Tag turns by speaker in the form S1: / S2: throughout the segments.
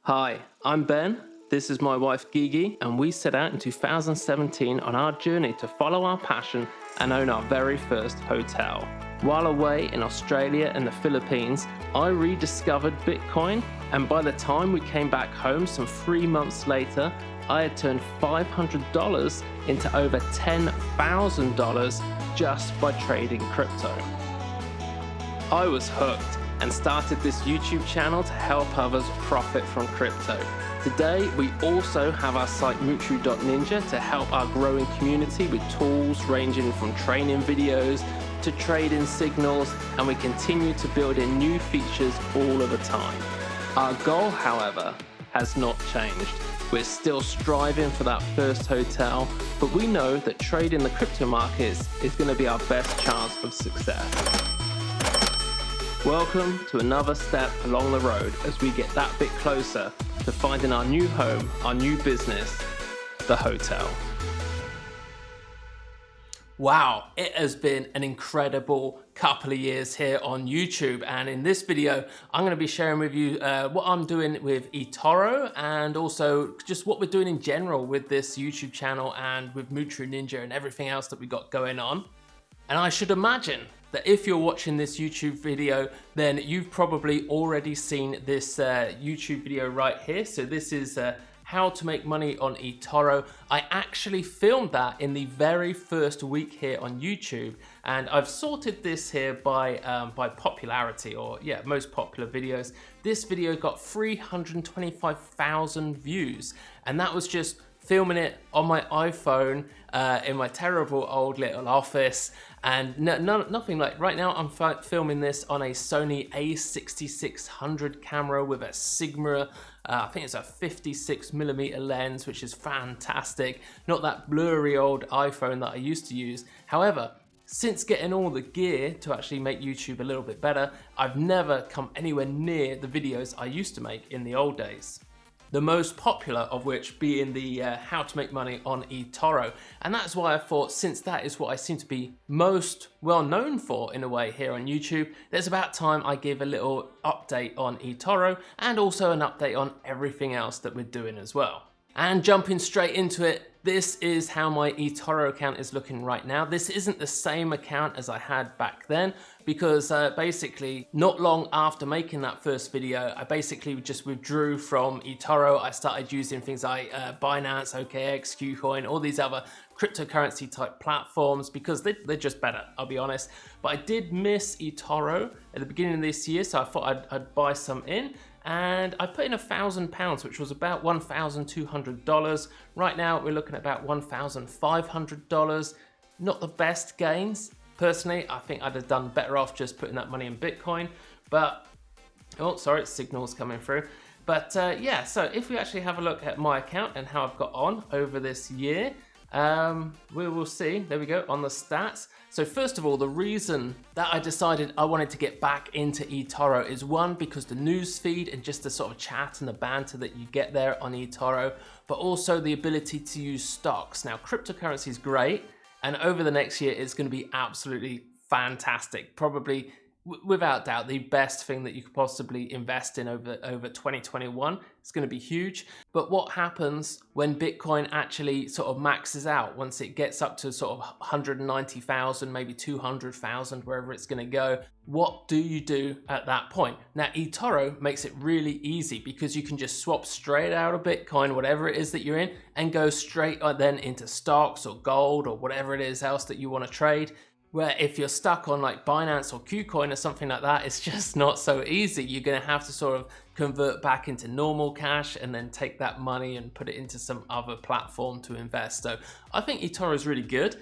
S1: Hi, I'm Ben. This is my wife Gigi, and we set out in 2017 on our journey to follow our passion and own our very first hotel. While away in Australia and the Philippines, I rediscovered Bitcoin, and by the time we came back home some 3 months later, I had turned $500 into over $10,000 just by trading crypto. I was hooked and started this YouTube channel to help others profit from crypto. Today, we also have our site Moocharoo.ninja to help our growing community with tools ranging from training videos to trading signals, and we continue to build in new features all of the time. Our goal, however, has not changed. We're still striving for that first hotel, but we know that trading the crypto markets is going to be our best chance of success. Welcome to another step along the road as we get that bit closer to finding our new home, our new business, the hotel. Wow, it has been an incredible couple of years here on YouTube, and in this video I'm going to be sharing with you what I'm doing with Etoro and also just what we're doing in general with this YouTube channel and with Moocharoo Ninja and everything else that we got going on. And I should imagine that if you're watching this YouTube video, then you've probably already seen this YouTube video right here. So this is how to make money on Etoro. I actually filmed that in the very first week here on YouTube, and I've sorted this here by popularity, or yeah, most popular videos. This video got 325,000 views, and that was just filming it on my iPhone in my terrible old little office, and nothing like right now. I'm filming this on a Sony a6600 camera with a Sigma, I think it's a 56mm lens, which is fantastic. Not that blurry old iPhone that I used to use. However, since getting all the gear to actually make YouTube a little bit better, I've never come anywhere near the videos I used to make in the old days. The most popular of which being the how to make money on Etoro. And that's why I thought, since that is what I seem to be most well known for in a way here on YouTube, there's about time I give a little update on Etoro and also an update on everything else that we're doing as well. And jumping straight into it, this is how my Etoro account is looking right now. This isn't the same account as I had back then, because basically not long after making that first video, I basically just withdrew from Etoro. I started using things like Binance, OKX, Qcoin, all these other cryptocurrency type platforms because they're just better, I'll be honest. But I did miss Etoro at the beginning of this year, so I thought I'd buy some in. And I put in £1,000, which was about $1,200. Right now, we're looking at about $1,500. Not the best gains. Personally, I think I'd have done better off just putting that money in Bitcoin. But, oh, sorry, signal's coming through. But yeah, so if we actually have a look at my account and how I've got on over this year, we will see, there we go, on the stats. So first of all, the reason that I decided I wanted to get back into Etoro is one, because the news feed and just the sort of chat and the banter that you get there on Etoro, but also the ability to use stocks. Now, cryptocurrency is great, and over the next year, it's going to be absolutely fantastic. Probably, without doubt, the best thing that you could possibly invest in over 2021. It's going to be huge. But what happens when Bitcoin actually sort of maxes out, once it gets up to sort of 190,000, maybe 200,000, wherever it's going to go? What do you do at that point? Now, Etoro makes it really easy because you can just swap straight out of Bitcoin, whatever it is that you're in, and go straight then into stocks or gold or whatever it is else that you want to trade. Where if you're stuck on like Binance or Qcoin or something like that, it's just not so easy. You're going to have to sort of convert back into normal cash and then take that money and put it into some other platform to invest. So I think Etoro is really good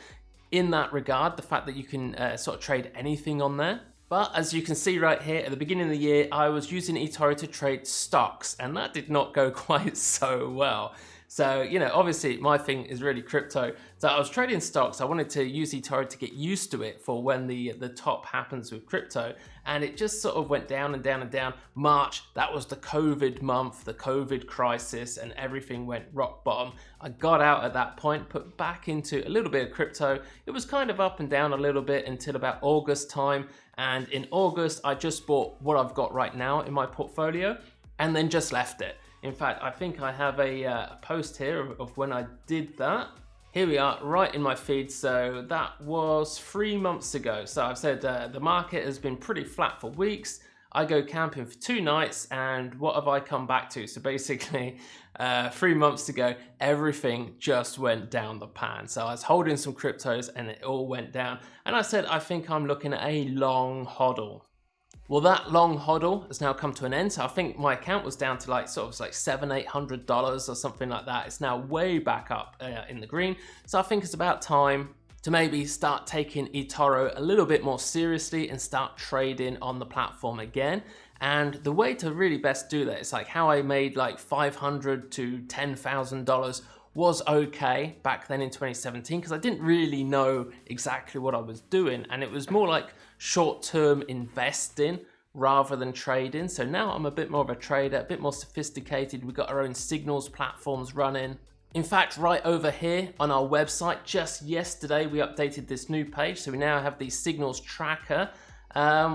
S1: in that regard, the fact that you can sort of trade anything on there. But as you can see right here, at the beginning of the year, I was using Etoro to trade stocks, and that did not go quite so well. So, you know, obviously my thing is really crypto. So I was trading stocks. I wanted to use Etoro to get used to it for when the top happens with crypto. And it just sort of went down and down and down. March, that was the COVID month, the COVID crisis, and everything went rock bottom. I got out at that point, put back into a little bit of crypto. It was kind of up and down a little bit until about August time. And in August, I just bought what I've got right now in my portfolio and then just left it. In fact, I think I have a post here of when I did that. Here we are, right in my feed. So that was 3 months ago. So I've said the market has been pretty flat for weeks. I go camping for 2 nights, and what have I come back to? So basically, 3 months ago, everything just went down the pan. So I was holding some cryptos and it all went down. And I said, I think I'm looking at a long hodl. Well, that long hodl has now come to an end. So I think my account was down to like $700-800 or something like that. It's now way back up in the green. So I think it's about time to maybe start taking Etoro a little bit more seriously and start trading on the platform again. And the way to really best do that is like how I made like $500 to $10,000 was okay back then in 2017, because I didn't really know exactly what I was doing, and it was more like short-term investing rather than trading. So now I'm a bit more of a trader, a bit more sophisticated. We've got our own signals platforms running. In fact, right over here on our website, just yesterday we updated this new page. So we now have the signals tracker,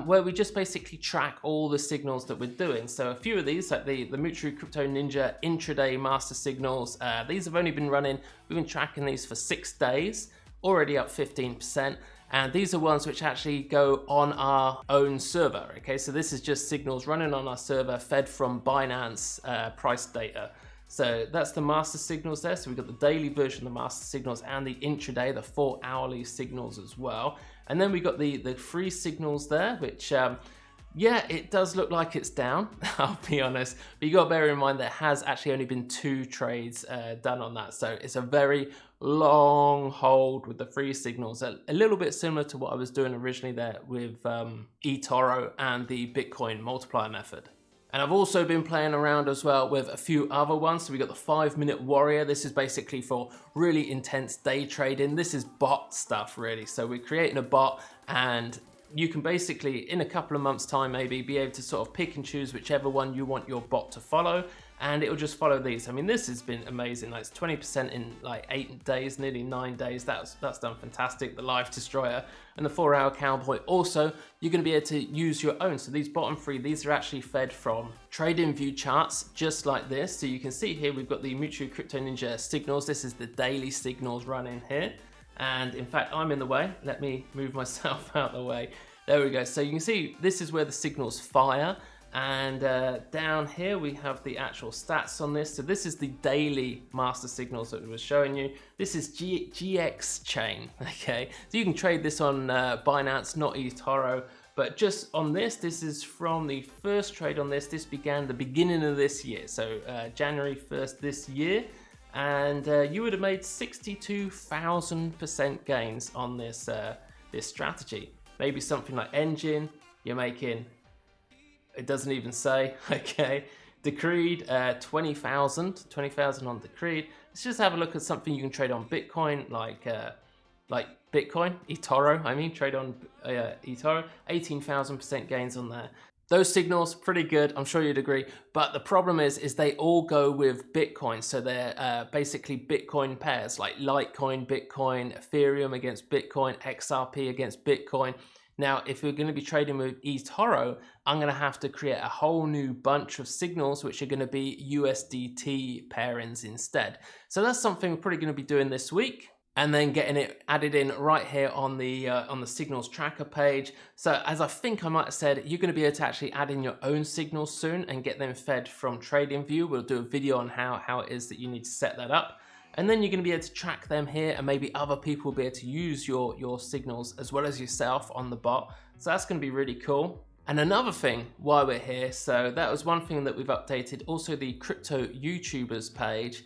S1: where we just basically track all the signals that we're doing. So a few of these, like the Moocharoo Crypto Ninja intraday master signals, these have only been running, we've been tracking these for 6 days, already up 15%. And these are ones which actually go on our own server, okay? So this is just signals running on our server, fed from Binance price data. So that's the master signals there. So we've got the daily version of the master signals and the intraday, the 4 hourly signals as well. And then we got the free signals there, which, yeah, it does look like it's down, I'll be honest. But you got to bear in mind there has actually only been 2 trades done on that. So it's a very long hold with the free signals, a little bit similar to what I was doing originally there with Etoro and the Bitcoin multiplier method. And I've also been playing around as well with a few other ones. So we got the 5-minute warrior. This is basically for really intense day trading. This is bot stuff really. So we're creating a bot, and you can basically in a couple of months time maybe be able to sort of pick and choose whichever one you want your bot to follow, and it'll just follow these. I mean, this has been amazing. Like it's 20% in like 8 days, nearly 9 days. That's done fantastic. The Life Destroyer and the 4-hour cowboy. Also, you're going to be able to use your own. So these bottom 3, these are actually fed from TradingView charts, just like this. So you can see here we've got the Moocharoo Crypto Ninja signals. This is the daily signals running here. And in fact, I'm in the way. Let me move myself out of the way. There we go. So you can see this is where the signals fire. And down here we have the actual stats on this. So this is the daily master signals that we were showing you. This is GX chain, okay? So you can trade this on Binance, not Etoro. But just on this, this is from the first trade on this. This began the beginning of this year. So January 1st this year. And you would have made 62,000% gains on this, this strategy. Maybe something like Engine, you're making, it doesn't even say, okay. Decreed, 20,000 on Decreed. Let's just have a look at something you can trade on Bitcoin, like Bitcoin, Etoro, I mean, trade on Etoro, 18,000% gains on there. Those signals, pretty good, I'm sure you'd agree. But the problem is they all go with Bitcoin. So they're basically Bitcoin pairs, like Litecoin, Bitcoin, Ethereum against Bitcoin, XRP against Bitcoin. Now, if we're going to be trading with Etoro, I'm going to have to create a whole new bunch of signals, which are going to be USDT pairings instead. So that's something we're probably going to be doing this week, and then getting it added in right here on the signals tracker page. So as I think I might have said, you're going to be able to actually add in your own signals soon and get them fed from TradingView. We'll do a video on how it is that you need to set that up. And then you're going to be able to track them here, and maybe other people will be able to use your signals as well as yourself on the bot. So that's going to be really cool. And another thing while we're here, so that was one thing that we've updated, also the crypto YouTubers page.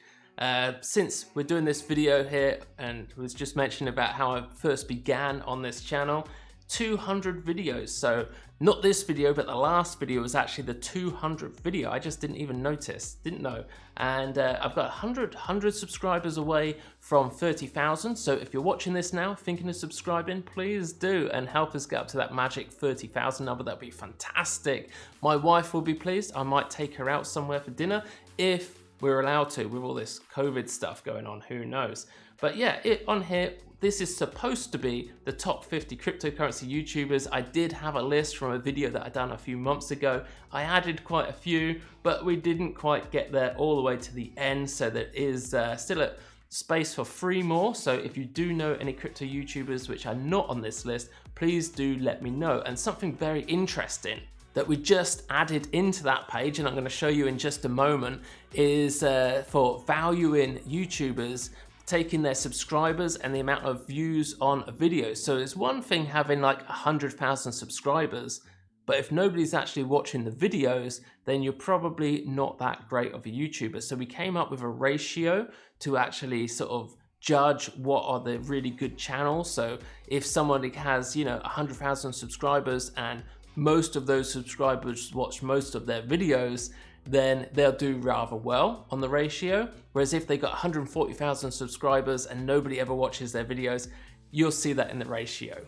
S1: Since we're doing this video here, and was just mentioning about how I first began on this channel, 200 videos. So not this video, but the last video was actually the 200th video. I just didn't even notice, didn't know. And I've got 100 subscribers away from 30,000. So if you're watching this now, thinking of subscribing, please do, and help us get up to that magic 30,000 number. That'd be fantastic. My wife will be pleased. I might take her out somewhere for dinner if we're allowed to, with all this COVID stuff going on, who knows. But yeah, on here, this is supposed to be the top 50 cryptocurrency YouTubers. I did have a list from a video that I done a few months ago. I added quite a few, but we didn't quite get there all the way to the end. So there is still a space for 3 more. So if you do know any crypto YouTubers which are not on this list, please do let me know. And something very interesting that we just added into that page, and I'm going to show you in just a moment, is for valuing YouTubers taking their subscribers and the amount of views on a video. So it's one thing having like 100,000 subscribers, but if nobody's actually watching the videos, then you're probably not that great of a YouTuber. So we came up with a ratio to actually sort of judge what are the really good channels. So if somebody has, 100,000 subscribers and most of those subscribers watch most of their videos, then they'll do rather well on the ratio. Whereas if they got 140,000 subscribers and nobody ever watches their videos, you'll see that in the ratio.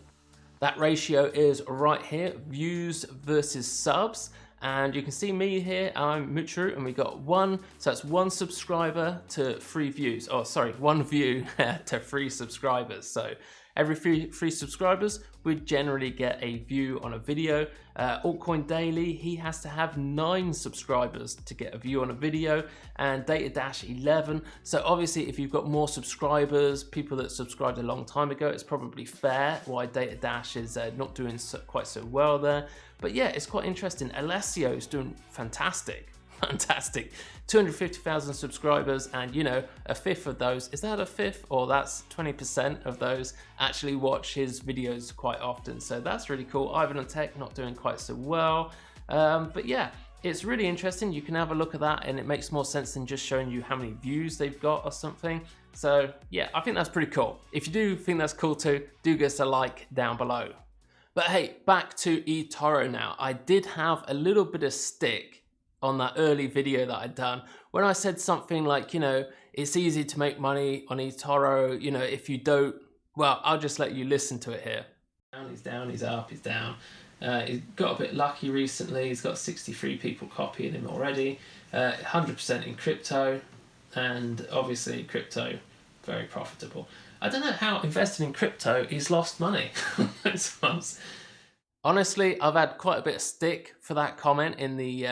S1: That ratio is right here, views versus subs. And you can see me here, I'm Moocharoo, and we got 1, so that's 1 subscriber to 3 views. Oh, sorry, 1 view to 3 subscribers. So every 3 subscribers, we generally get a view on a video. Altcoin Daily, he has to have 9 subscribers to get a view on a video, and Data-11. So obviously, if you've got more subscribers, people that subscribed a long time ago, it's probably fair why Data- is not doing quite so well there. But yeah, it's quite interesting. Alessio is doing fantastic. Fantastic. 250,000 subscribers, and a fifth of those, is that a fifth, or that's 20% of those actually watch his videos quite often. So that's really cool. Ivan and Tech not doing quite so well. But yeah, it's really interesting. You can have a look at that, and it makes more sense than just showing you how many views they've got or something. So yeah, I think that's pretty cool. If you do think that's cool too, do give us a like down below. But hey, back to Etoro now. I did have a little bit of stick on that early video that I'd done when I said something like, it's easy to make money on Etoro, if you don't, well, I'll just let you listen to it here. Down, he's up, he's down. He's got a bit lucky recently. He's got 63 people copying him already. 100% in crypto, and obviously crypto, very profitable. I don't know how investing in crypto he's lost money. Honestly, I've had quite a bit of stick for that comment in the,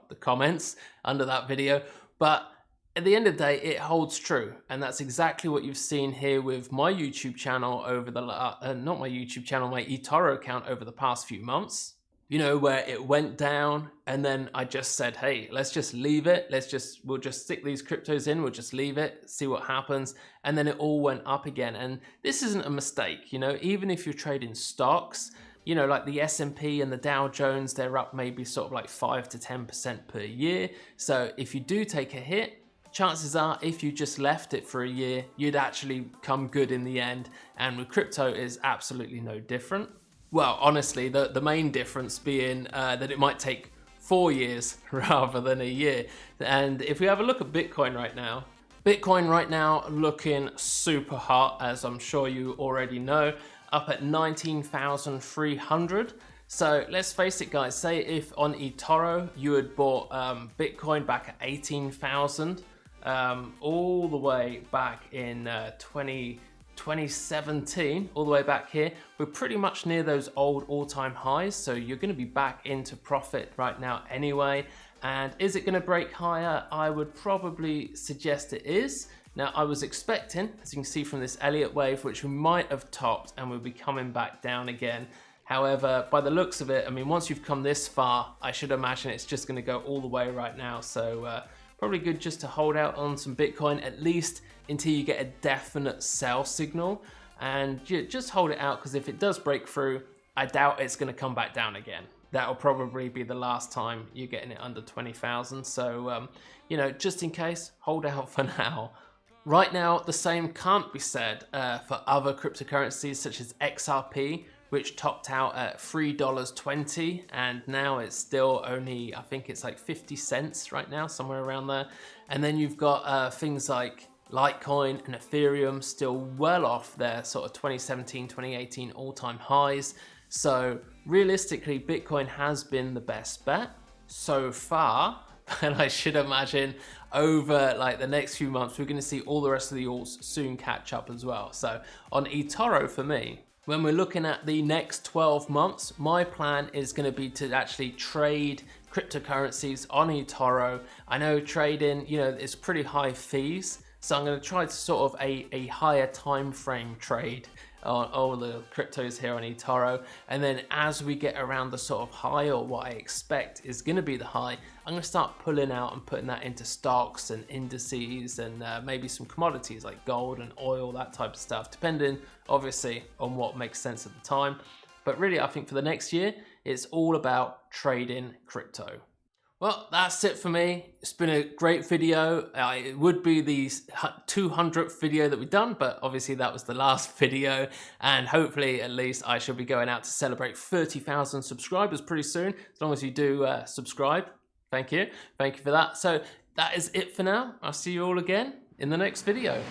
S1: the comments under that video, but at the end of the day, it holds true. And that's exactly what you've seen here with my YouTube channel over the, not my YouTube channel, my Etoro account over the past few months. Where it went down, and then I just said, hey, let's just leave it. We'll just stick these cryptos in. We'll just leave it, see what happens. And then it all went up again. And this isn't a mistake, even if you're trading stocks, like the S&P and the Dow Jones, they're up maybe sort of like 5 to 10% per year. So if you do take a hit, chances are if you just left it for a year, you'd actually come good in the end. And with crypto is absolutely no different. Well, honestly, the main difference being that it might take 4 years rather than a year. And if we have a look at Bitcoin right now looking super hot, as I'm sure you already know, up at 19,300. So let's face it, guys, say if on Etoro you had bought Bitcoin back at 18,000, all the way back in 2017, all the way back here, we're pretty much near those old all-time highs. So you're going to be back into profit right now anyway. And is it going to break higher? I would probably suggest it is. Now, I was expecting, as you can see from this Elliott wave, which we might have topped and we'll be coming back down again. However, by the looks of it, once you've come this far, I should imagine it's just going to go all the way right now. So probably good just to hold out on some Bitcoin, at least until you get a definite sell signal. And just hold it out, because if it does break through, I doubt it's going to come back down again. That'll probably be the last time you're getting it under 20,000. So, just in case, hold out for now. Right now, the same can't be said for other cryptocurrencies such as XRP, which topped out at $3.20, and now it's still only, I think it's like 50 cents right now, somewhere around there. And then you've got things like Litecoin and Ethereum still well off their sort of 2017, 2018 all-time highs. So realistically, Bitcoin has been the best bet so far, and I should imagine over like the next few months, we're gonna see all the rest of the alts soon catch up as well. So on Etoro for me, when we're looking at the next 12 months, my plan is going to be to actually trade cryptocurrencies on Etoro. I know trading, you know, it's pretty high fees, so I'm going to try to sort of a higher time frame trade on all the cryptos here on Etoro. And then as we get around the sort of high, or what I expect is going to be the high, I'm going to start pulling out and putting that into stocks and indices and maybe some commodities like gold and oil, that type of stuff, depending obviously on what makes sense at the time. But really, I think for the next year, it's all about trading crypto. Well, that's it for me. It's been a great video. It would be the 200th video that we've done, but obviously that was the last video. And hopefully, at least, I shall be going out to celebrate 30,000 subscribers pretty soon, as long as you do subscribe. Thank you. Thank you for that. So that is it for now. I'll see you all again in the next video.